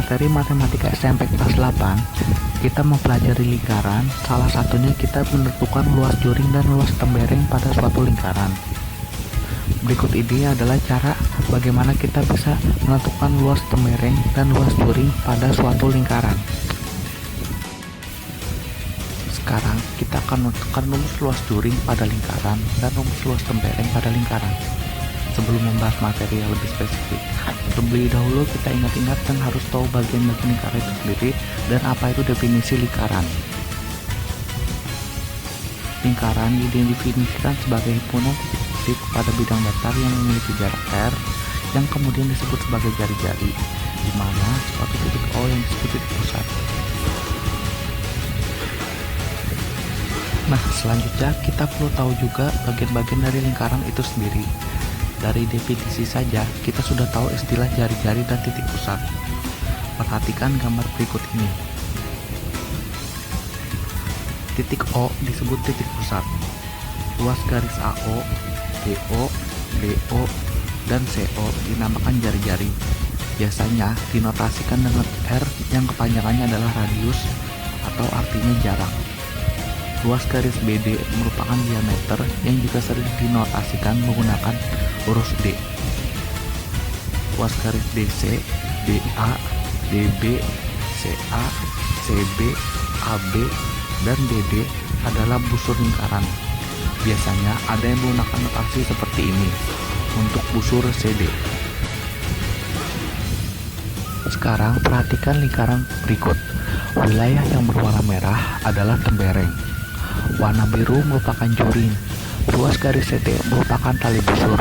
materi matematika SMP kelas 8, kita mempelajari lingkaran. Salah satunya kita menentukan luas juring dan luas tembereng pada suatu lingkaran. Berikut ini adalah cara bagaimana kita bisa menentukan luas tembereng dan luas juring pada suatu lingkaran. Sekarang kita akan menentukan rumus luas juring pada lingkaran dan rumus luas tembereng pada lingkaran. Sebelum membahas materi yang lebih spesifik, terlebih dahulu kita ingat-ingat dan harus tahu bagian-bagian lingkaran itu sendiri dan apa itu definisi lingkaran. Lingkaran didefinisikan sebagai himpunan titik-titik pada bidang datar yang memiliki jarak r yang kemudian disebut sebagai jari-jari, di mana suatu titik O yang disebut titik pusat. Nah, selanjutnya kita perlu tahu juga bagian-bagian dari lingkaran itu sendiri. Dari definisi saja, kita sudah tahu istilah jari-jari dan titik pusat. Perhatikan gambar berikut ini. Titik O disebut titik pusat. Luas garis AO, DO, BO, dan CO dinamakan jari-jari. Biasanya dinotasikan dengan R yang kepanjangannya adalah radius atau artinya jarak. Luas garis BD merupakan diameter yang juga sering dinotasikan menggunakan huruf D. Luas garis DC, DA, DB, CA, CB, AB, dan DD adalah busur lingkaran. Biasanya ada yang menggunakan notasi seperti ini untuk busur CD. Sekarang perhatikan lingkaran berikut. Wilayah yang berwarna merah adalah tembereng. Warna biru merupakan juring. Luas garis CD merupakan tali busur.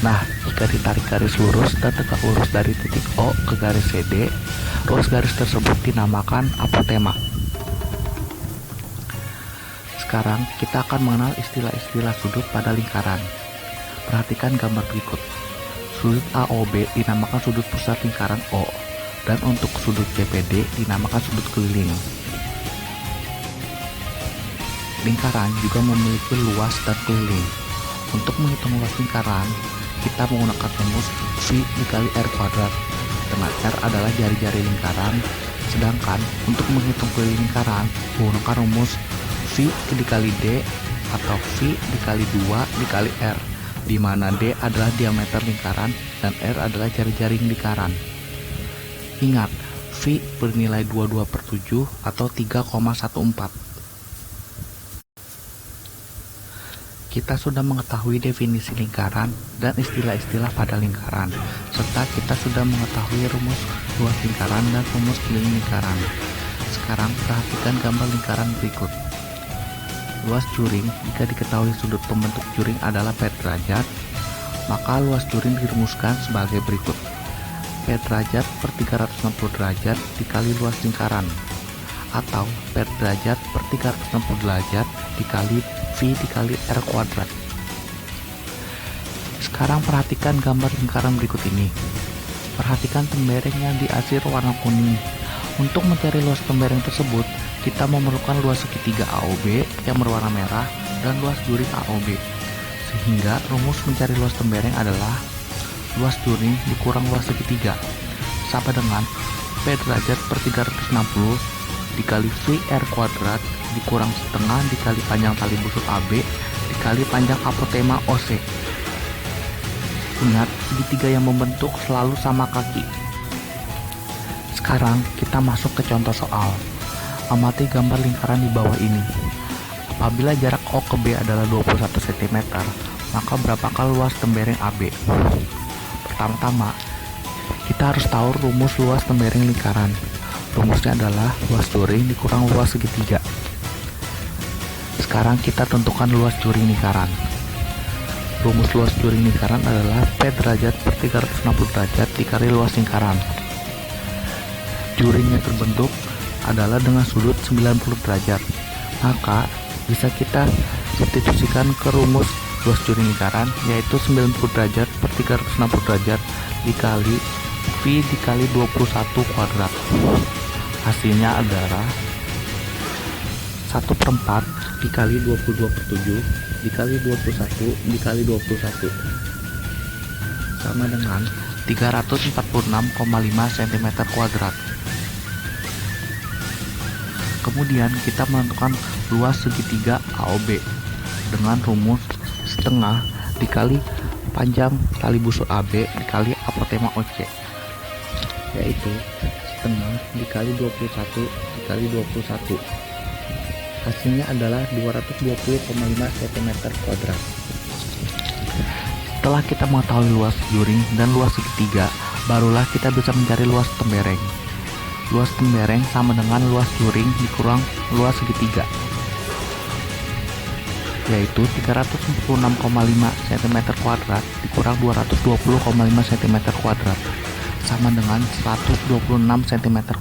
Nah, jika ditarik garis lurus dan tegak lurus dari titik O ke garis CD, luas garis tersebut dinamakan apotema. Sekarang kita akan mengenal istilah-istilah sudut pada lingkaran. Perhatikan gambar berikut. Sudut AOB dinamakan sudut pusat lingkaran O, dan untuk sudut CPD dinamakan sudut keliling. Lingkaran juga memiliki luas dan keliling. Untuk menghitung luas lingkaran, kita menggunakan rumus V dikali R kuadrat, dengan R adalah jari-jari lingkaran, sedangkan untuk menghitung keliling lingkaran, menggunakan rumus V dikali D atau V dikali 2 dikali R, di mana D adalah diameter lingkaran dan R adalah jari-jari lingkaran. Ingat, V bernilai 22/7 atau 3,14. Kita sudah mengetahui definisi lingkaran dan istilah-istilah pada lingkaran, serta kita sudah mengetahui rumus luas lingkaran dan rumus keliling lingkaran. Sekarang perhatikan gambar lingkaran berikut. Luas juring, jika diketahui sudut pembentuk juring adalah P derajat, maka luas juring dirumuskan sebagai berikut. P derajat per 360 derajat dikali luas lingkaran, atau P derajat per 360 derajat dikali V dikali R kuadrat. Sekarang perhatikan gambar lingkaran berikut ini. Perhatikan tembereng yang diasir warna kuning. Untuk mencari luas tembereng tersebut, kita memerlukan luas segitiga AOB yang berwarna merah dan luas juring AOB. Sehingga rumus mencari luas tembereng adalah luas juring dikurang luas segitiga, sama dengan P derajat per 360 dikali V R kuadrat dikurang setengah dikali panjang tali busur AB dikali panjang apotema OC. Ingat, segitiga yang membentuk selalu sama kaki. Sekarang kita masuk ke contoh soal. Amati gambar lingkaran di bawah ini. Apabila jarak O ke B adalah 21 cm, maka berapakah luas tembereng AB? Pertama-tama, kita harus tahu rumus luas tembereng lingkaran. Rumusnya adalah luas juring dikurang luas segitiga. Sekarang kita tentukan luas juring lingkaran. Rumus luas juring lingkaran adalah P derajat per 360 derajat dikali luas lingkaran. Juring yang terbentuk adalah dengan sudut 90 derajat. Maka bisa kita substitusikan ke rumus luas juring lingkaran, yaitu 90 derajat per 360 derajat dikali V dikali 21 kuadrat. Hasilnya adalah 1/4 dikali 22/7 dikali 21 dikali 21 sama dengan 346,5 cm². Kemudian kita menentukan luas segitiga AOB dengan rumus setengah dikali panjang tali busur AB dikali apotema OC, yaitu setengah dikali 21 dikali 21. Hasilnya adalah 220,5 cm². Setelah kita mengetahui luas juring dan luas segitiga, barulah kita bisa mencari luas tembereng. Luas tembereng sama dengan luas juring dikurang luas segitiga, yaitu 346,5 cm² dikurang 220,5 cm² sama dengan 126 cm².